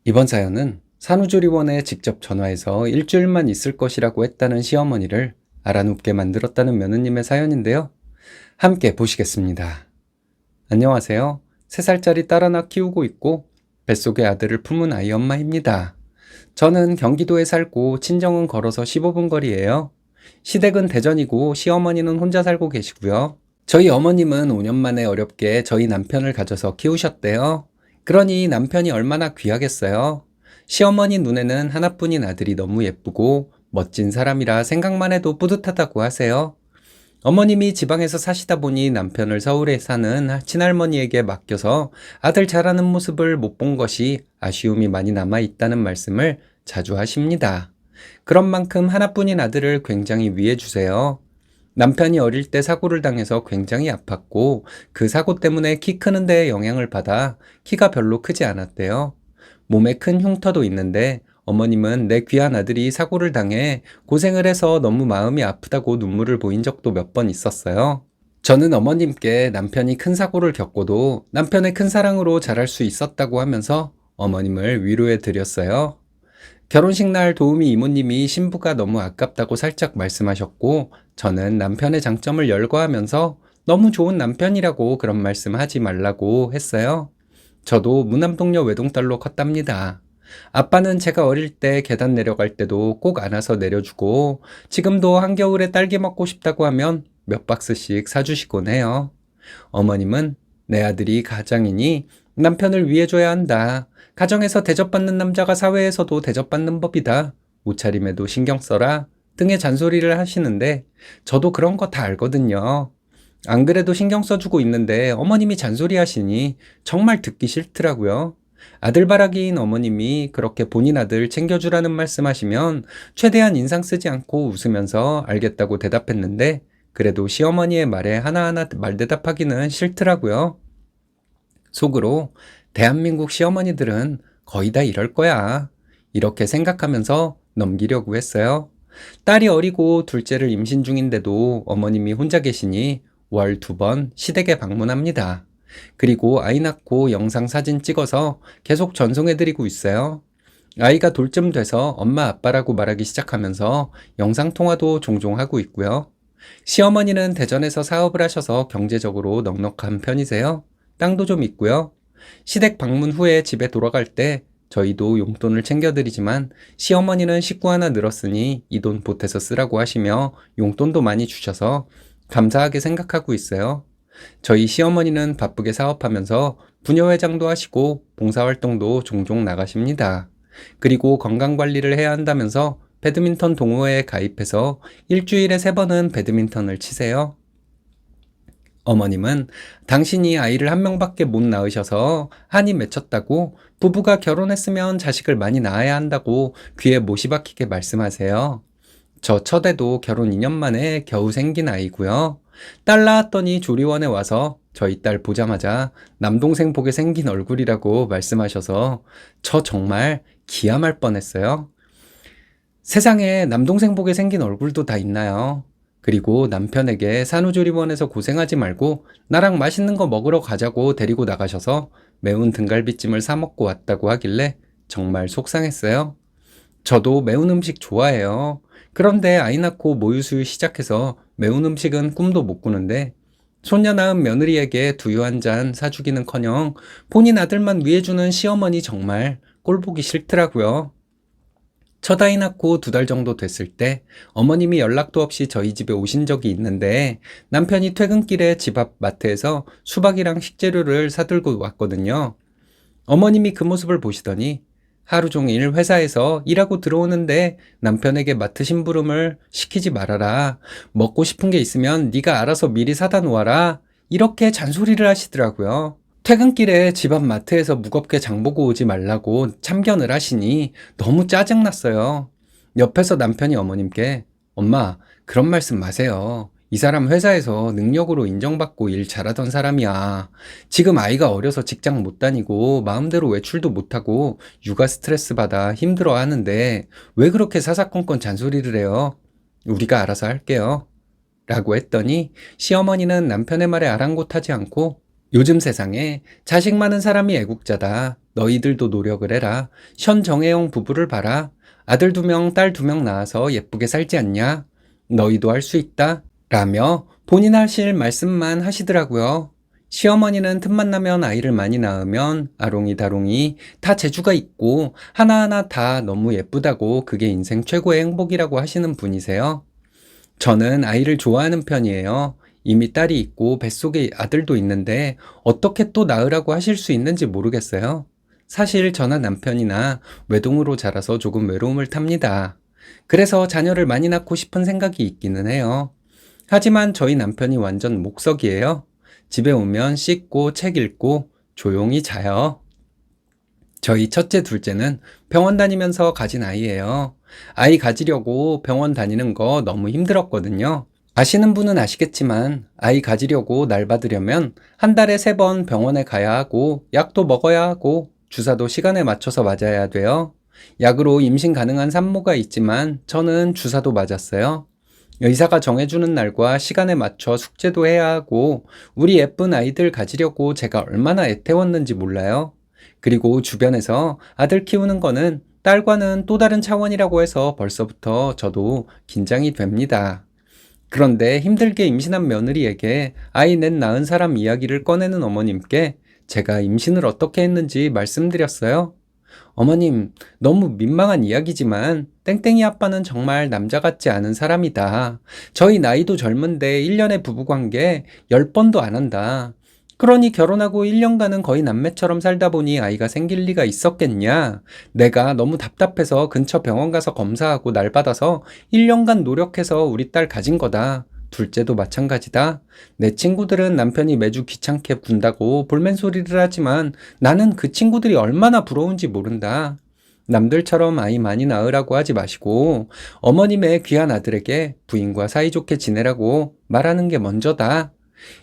이번 사연은 산후조리원에 직접 전화해서 일주일만 있을 것이라고 했다는 시어머니를 알아눕게 만들었다는 며느님의 사연인데요. 함께 보시겠습니다. 안녕하세요. 3살짜리 딸 하나 키우고 있고 뱃속에 아들을 품은 아이 엄마입니다. 저는 경기도에 살고 친정은 걸어서 15분 거리예요. 시댁은 대전이고 시어머니는 혼자 살고 계시고요. 저희 어머님은 5년 만에 어렵게 저희 남편을 가져서 키우셨대요. 그러니 남편이 얼마나 귀하겠어요. 시어머니 눈에는 하나뿐인 아들이 너무 예쁘고 멋진 사람이라 생각만 해도 뿌듯하다고 하세요. 어머님이 지방에서 사시다 보니 남편을 서울에 사는 친할머니에게 맡겨서 아들 자라는 모습을 못 본 것이 아쉬움이 많이 남아 있다는 말씀을 자주 하십니다. 그런 만큼 하나뿐인 아들을 굉장히 위해 주세요. 남편이 어릴 때 사고를 당해서 굉장히 아팠고 그 사고 때문에 키 크는 데 영향을 받아 키가 별로 크지 않았대요. 몸에 큰 흉터도 있는데 어머님은 내 귀한 아들이 사고를 당해 고생을 해서 너무 마음이 아프다고 눈물을 보인 적도 몇 번 있었어요. 저는 어머님께 남편이 큰 사고를 겪고도 남편의 큰 사랑으로 자랄 수 있었다고 하면서 어머님을 위로해 드렸어요. 결혼식 날 도우미 이모님이 신부가 너무 아깝다고 살짝 말씀하셨고 저는 남편의 장점을 열거하면서 너무 좋은 남편이라고 그런 말씀 하지 말라고 했어요. 저도 무남동녀 외동딸로 컸답니다. 아빠는 제가 어릴 때 계단 내려갈 때도 꼭 안아서 내려주고 지금도 한겨울에 딸기 먹고 싶다고 하면 몇 박스씩 사주시곤 해요. 어머님은 내 아들이 가장이니 남편을 위해줘야 한다. 가정에서 대접받는 남자가 사회에서도 대접받는 법이다. 옷차림에도 신경 써라. 등의 잔소리를 하시는데 저도 그런 거 다 알거든요. 안 그래도 신경 써주고 있는데 어머님이 잔소리 하시니 정말 듣기 싫더라고요. 아들바라기인 어머님이 그렇게 본인 아들 챙겨주라는 말씀 하시면 최대한 인상 쓰지 않고 웃으면서 알겠다고 대답했는데 그래도 시어머니의 말에 하나하나 말대답하기는 싫더라고요. 속으로 대한민국 시어머니들은 거의 다 이럴 거야. 이렇게 생각하면서 넘기려고 했어요. 딸이 어리고 둘째를 임신 중인데도 어머님이 혼자 계시니 월 2번 시댁에 방문합니다. 그리고 아이 낳고 영상 사진 찍어서 계속 전송해드리고 있어요. 아이가 돌쯤 돼서 엄마 아빠라고 말하기 시작하면서 영상통화도 종종 하고 있고요. 시어머니는 대전에서 사업을 하셔서 경제적으로 넉넉한 편이세요. 땅도 좀 있고요. 시댁 방문 후에 집에 돌아갈 때 저희도 용돈을 챙겨드리지만 시어머니는 식구 하나 늘었으니 이 돈 보태서 쓰라고 하시며 용돈도 많이 주셔서 감사하게 생각하고 있어요. 저희 시어머니는 바쁘게 사업하면서 부녀회장도 하시고 봉사활동도 종종 나가십니다. 그리고 건강관리를 해야 한다면서 배드민턴 동호회에 가입해서 일주일에 3번은 배드민턴을 치세요. 어머님은 당신이 아이를 한 명밖에 못 낳으셔서 한이 맺혔다고 부부가 결혼했으면 자식을 많이 낳아야 한다고 귀에 못이 박히게 말씀하세요. 저 첫애도 결혼 2년 만에 겨우 생긴 아이고요. 딸 낳았더니 조리원에 와서 저희 딸 보자마자 남동생 보게 생긴 얼굴이라고 말씀하셔서 저 정말 기함할 뻔했어요. 세상에 남동생 보게 생긴 얼굴도 다 있나요? 그리고 남편에게 산후조리원에서 고생하지 말고 나랑 맛있는 거 먹으러 가자고 데리고 나가셔서 매운 등갈비찜을 사 먹고 왔다고 하길래 정말 속상했어요. 저도 매운 음식 좋아해요. 그런데 아이 낳고 모유수유 시작해서 매운 음식은 꿈도 못 꾸는데 손녀 낳은 며느리에게 두유 한 잔 사주기는커녕 본인 아들만 위해주는 시어머니 정말 꼴보기 싫더라고요. 첫 아이 낳고 2달 정도 됐을 때 어머님이 연락도 없이 저희 집에 오신 적이 있는데 남편이 퇴근길에 집 앞 마트에서 수박이랑 식재료를 사들고 왔거든요. 어머님이 그 모습을 보시더니 하루 종일 회사에서 일하고 들어오는데 남편에게 마트 심부름을 시키지 말아라. 먹고 싶은 게 있으면 네가 알아서 미리 사다 놓아라. 이렇게 잔소리를 하시더라고요. 퇴근길에 집 앞 마트에서 무겁게 장보고 오지 말라고 참견을 하시니 너무 짜증났어요. 옆에서 남편이 어머님께 엄마, 그런 말씀 마세요. 이 사람 회사에서 능력으로 인정받고 일 잘하던 사람이야. 지금 아이가 어려서 직장 못 다니고 마음대로 외출도 못하고 육아 스트레스 받아 힘들어 하는데 왜 그렇게 사사건건 잔소리를 해요? 우리가 알아서 할게요. 라고 했더니 시어머니는 남편의 말에 아랑곳하지 않고 요즘 세상에 자식 많은 사람이 애국자다. 너희들도 노력을 해라. 현정혜영 부부를 봐라. 아들 2명, 딸 2명 낳아서 예쁘게 살지 않냐? 너희도 할 수 있다. 라며 본인 하실 말씀만 하시더라고요. 시어머니는 틈만 나면 아이를 많이 낳으면 아롱이다롱이 다 재주가 있고 하나하나 다 너무 예쁘다고 그게 인생 최고의 행복이라고 하시는 분이세요. 저는 아이를 좋아하는 편이에요. 이미 딸이 있고 뱃속에 아들도 있는데 어떻게 또 낳으라고 하실 수 있는지 모르겠어요. 사실 저나 남편이나 외동으로 자라서 조금 외로움을 탑니다. 그래서 자녀를 많이 낳고 싶은 생각이 있기는 해요. 하지만 저희 남편이 완전 목석이에요. 집에 오면 씻고 책 읽고 조용히 자요. 저희 첫째, 둘째는 병원 다니면서 가진 아이예요. 아이 가지려고 병원 다니는 거 너무 힘들었거든요. 아시는 분은 아시겠지만 아이 가지려고 날 받으려면 한 달에 3번 병원에 가야 하고 약도 먹어야 하고 주사도 시간에 맞춰서 맞아야 돼요. 약으로 임신 가능한 산모가 있지만 저는 주사도 맞았어요. 의사가 정해주는 날과 시간에 맞춰 숙제도 해야 하고 우리 예쁜 아이들 가지려고 제가 얼마나 애태웠는지 몰라요. 그리고 주변에서 아들 키우는 거는 딸과는 또 다른 차원이라고 해서 벌써부터 저도 긴장이 됩니다. 그런데 힘들게 임신한 며느리에게 아이 넷 낳은 사람 이야기를 꺼내는 어머님께 제가 임신을 어떻게 했는지 말씀드렸어요. 어머님, 너무 민망한 이야기지만 땡땡이 아빠는 정말 남자 같지 않은 사람이다. 저희 나이도 젊은데 1년의 부부관계 10번도 안 한다. 그러니 결혼하고 1년간은 거의 남매처럼 살다 보니 아이가 생길 리가 있었겠냐? 내가 너무 답답해서 근처 병원 가서 검사하고 날 받아서 1년간 노력해서 우리 딸 가진 거다. 둘째도 마찬가지다. 내 친구들은 남편이 매주 귀찮게 군다고 볼멘소리를 하지만 나는 그 친구들이 얼마나 부러운지 모른다. 남들처럼 아이 많이 낳으라고 하지 마시고 어머님의 귀한 아들에게 부인과 사이좋게 지내라고 말하는 게 먼저다.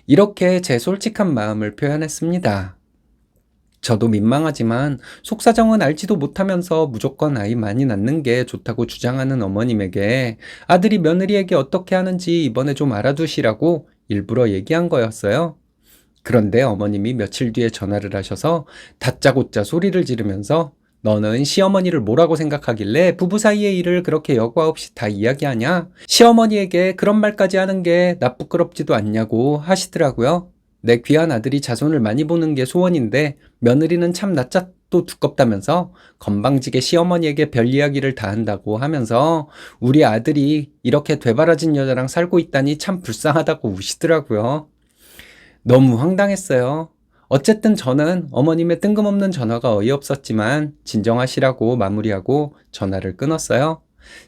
이렇게 제 솔직한 마음을 표현했습니다. 저도 민망하지만 속사정은 알지도 못하면서 무조건 아이 많이 낳는 게 좋다고 주장하는 어머님에게 아들이 며느리에게 어떻게 하는지 이번에 좀 알아두시라고 일부러 얘기한 거였어요. 그런데 어머님이 며칠 뒤에 전화를 하셔서 다짜고짜 소리를 지르면서 너는 시어머니를 뭐라고 생각하길래 부부 사이의 일을 그렇게 여과 없이 다 이야기하냐? 시어머니에게 그런 말까지 하는 게 나 부끄럽지도 않냐고 하시더라고요. 내 귀한 아들이 자손을 많이 보는 게 소원인데 며느리는 참 낯짝도 두껍다면서 건방지게 시어머니에게 별 이야기를 다 한다고 하면서 우리 아들이 이렇게 되바라진 여자랑 살고 있다니 참 불쌍하다고 우시더라고요. 너무 황당했어요. 어쨌든 저는 어머님의 뜬금없는 전화가 어이없었지만 진정하시라고 마무리하고 전화를 끊었어요.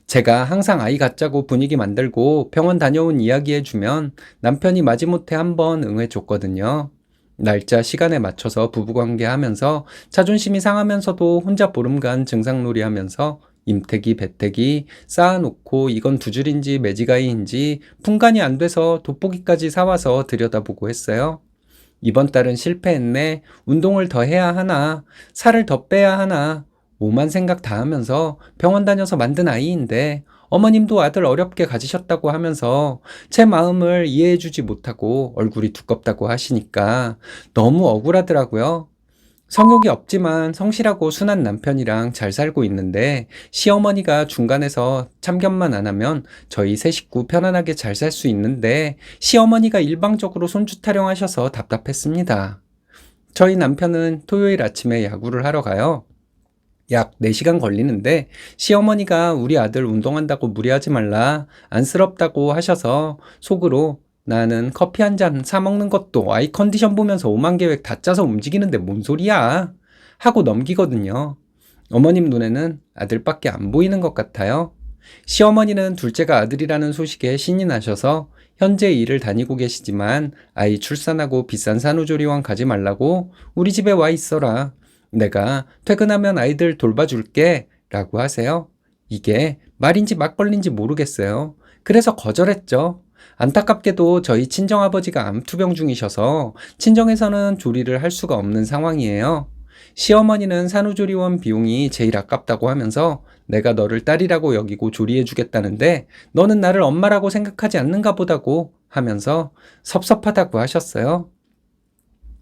제가 항상 아이 갖자고 분위기 만들고 병원 다녀온 이야기해주면 남편이 마지못해 한번 응해줬거든요. 날짜 시간에 맞춰서 부부관계 하면서 자존심이 상하면서도 혼자 보름간 증상놀이 하면서 임태기 배태기 쌓아놓고 이건 2줄인지 매지가이인지 분간이 안 돼서 돋보기까지 사와서 들여다보고 했어요. 이번 달은 실패했네. 운동을 더 해야 하나. 살을 더 빼야 하나. 오만 생각 다 하면서 병원 다녀서 만든 아이인데 어머님도 아들 어렵게 가지셨다고 하면서 제 마음을 이해해주지 못하고 얼굴이 두껍다고 하시니까 너무 억울하더라고요. 성욕이 없지만 성실하고 순한 남편이랑 잘 살고 있는데 시어머니가 중간에서 참견만 안 하면 저희 세 식구 편안하게 잘 살 수 있는데 시어머니가 일방적으로 손주 타령하셔서 답답했습니다. 저희 남편은 토요일 아침에 야구를 하러 가요. 약 4시간 걸리는데 시어머니가 우리 아들 운동한다고 무리하지 말라 안쓰럽다고 하셔서 속으로 나는 커피 한 잔 사 먹는 것도 아이 컨디션 보면서 오만 계획 다 짜서 움직이는데 뭔 소리야 하고 넘기거든요. 어머님 눈에는 아들밖에 안 보이는 것 같아요. 시어머니는 둘째가 아들이라는 소식에 신이 나셔서 현재 일을 다니고 계시지만 아이 출산하고 비싼 산후조리원 가지 말라고 우리 집에 와 있어라. 내가 퇴근하면 아이들 돌봐줄게 라고 하세요. 이게 말인지 막걸리인지 모르겠어요. 그래서 거절했죠. 안타깝게도 저희 친정아버지가 암투병 중이셔서 친정에서는 조리를 할 수가 없는 상황이에요. 시어머니는 산후조리원 비용이 제일 아깝다고 하면서 내가 너를 딸이라고 여기고 조리해주겠다는데 너는 나를 엄마라고 생각하지 않는가 보다고 하면서 섭섭하다고 하셨어요.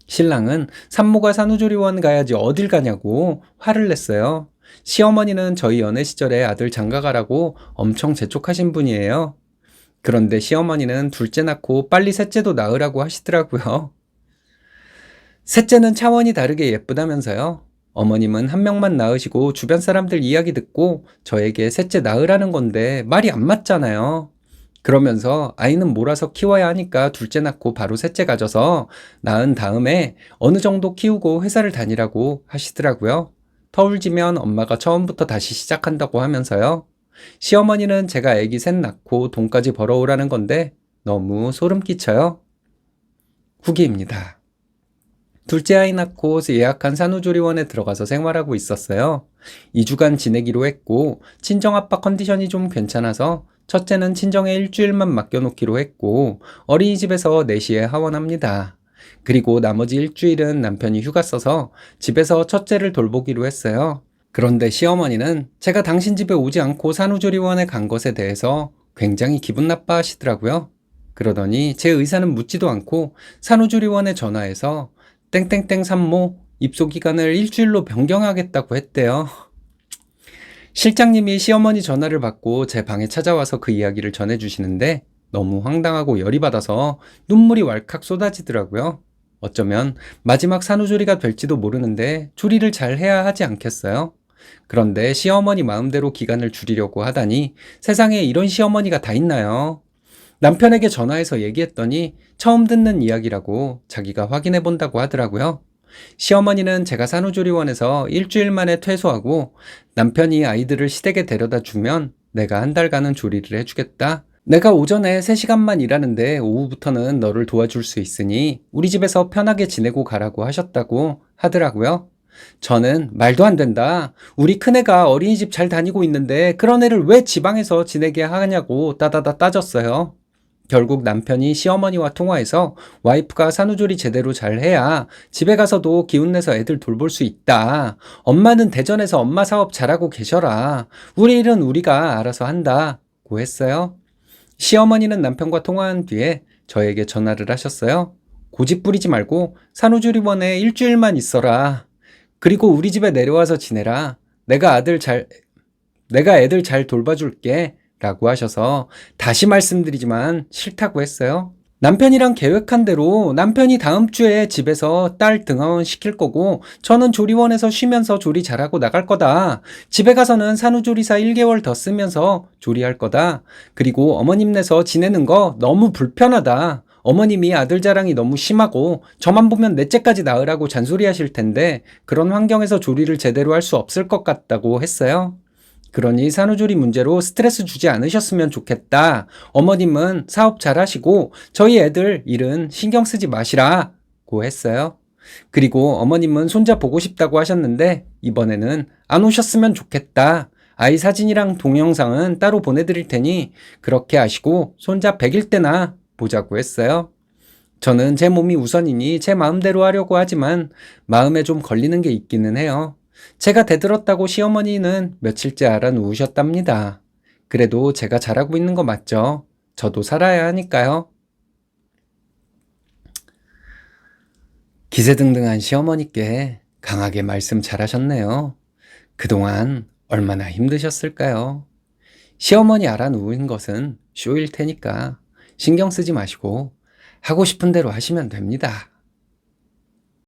신랑은 산모가 산후조리원 가야지 어딜 가냐고 화를 냈어요. 시어머니는 저희 연애 시절에 아들 장가가라고 엄청 재촉하신 분이에요. 그런데 시어머니는 둘째 낳고 빨리 셋째도 낳으라고 하시더라고요. 셋째는 차원이 다르게 예쁘다면서요. 어머님은 한 명만 낳으시고 주변 사람들 이야기 듣고 저에게 셋째 낳으라는 건데 말이 안 맞잖아요. 그러면서 아이는 몰아서 키워야 하니까 둘째 낳고 바로 셋째 가져서 낳은 다음에 어느 정도 키우고 회사를 다니라고 하시더라고요. 터울지면 엄마가 처음부터 다시 시작한다고 하면서요. 시어머니는 제가 아기 셋 낳고 돈까지 벌어오라는 건데 너무 소름 끼쳐요. 후기입니다. 둘째 아이 낳고 예약한 산후조리원에 들어가서 생활하고 있었어요. 2주간 지내기로 했고 친정아빠 컨디션이 좀 괜찮아서 첫째는 친정에 일주일만 맡겨놓기로 했고 어린이집에서 4시에 하원합니다. 그리고 나머지 일주일은 남편이 휴가 써서 집에서 첫째를 돌보기로 했어요. 그런데 시어머니는 제가 당신 집에 오지 않고 산후조리원에 간 것에 대해서 굉장히 기분 나빠하시더라고요. 그러더니 제 의사는 묻지도 않고 산후조리원에 전화해서 땡땡땡 산모 입소 기간을 일주일로 변경하겠다고 했대요. 실장님이 시어머니 전화를 받고 제 방에 찾아와서 그 이야기를 전해주시는데 너무 황당하고 열이 받아서 눈물이 왈칵 쏟아지더라고요. 어쩌면 마지막 산후조리가 될지도 모르는데 조리를 잘 해야 하지 않겠어요? 그런데 시어머니 마음대로 기간을 줄이려고 하다니 세상에 이런 시어머니가 다 있나요? 남편에게 전화해서 얘기했더니 처음 듣는 이야기라고 자기가 확인해 본다고 하더라고요. 시어머니는 제가 산후조리원에서 일주일 만에 퇴소하고 남편이 아이들을 시댁에 데려다 주면 내가 한 달간은 조리를 해주겠다. 내가 오전에 3시간만 일하는데 오후부터는 너를 도와줄 수 있으니 우리 집에서 편하게 지내고 가라고 하셨다고 하더라고요. 저는 말도 안 된다. 우리 큰애가 어린이집 잘 다니고 있는데 그런 애를 왜 지방에서 지내게 하냐고 따다다 따졌어요. 결국 남편이 시어머니와 통화해서 와이프가 산후조리 제대로 잘 해야 집에 가서도 기운내서 애들 돌볼 수 있다. 엄마는 대전에서 엄마 사업 잘하고 계셔라. 우리 일은 우리가 알아서 한다고 했어요. 시어머니는 남편과 통화한 뒤에 저에게 전화를 하셨어요. 고집 부리지 말고 산후조리원에 일주일만 있어라. 그리고 우리 집에 내려와서 지내라. 내가 애들 잘 돌봐줄게. 라고 하셔서 다시 말씀드리지만 싫다고 했어요. 남편이랑 계획한 대로 남편이 다음 주에 집에서 딸 등하원 시킬 거고 저는 조리원에서 쉬면서 조리 잘하고 나갈 거다. 집에 가서는 산후조리사 1개월 더 쓰면서 조리할 거다. 그리고 어머님네서 지내는 거 너무 불편하다. 어머님이 아들 자랑이 너무 심하고 저만 보면 넷째까지 낳으라고 잔소리 하실 텐데 그런 환경에서 조리를 제대로 할 수 없을 것 같다고 했어요. 그러니 산후조리 문제로 스트레스 주지 않으셨으면 좋겠다. 어머님은 사업 잘 하시고 저희 애들 일은 신경 쓰지 마시라고 했어요. 그리고 어머님은 손자 보고 싶다고 하셨는데 이번에는 안 오셨으면 좋겠다. 아이 사진이랑 동영상은 따로 보내드릴 테니 그렇게 하시고 손자 100일 때나 보자고 했어요. 저는 제 몸이 우선이니 제 마음대로 하려고 하지만 마음에 좀 걸리는 게 있기는 해요. 제가 대들었다고 시어머니는 며칠째 알아 누우셨답니다. 그래도 제가 잘하고 있는 거 맞죠? 저도 살아야 하니까요. 기세등등한 시어머니께 강하게 말씀 잘하셨네요. 그동안 얼마나 힘드셨을까요? 시어머니 알아 누운 것은 쇼일 테니까 신경 쓰지 마시고 하고 싶은 대로 하시면 됩니다.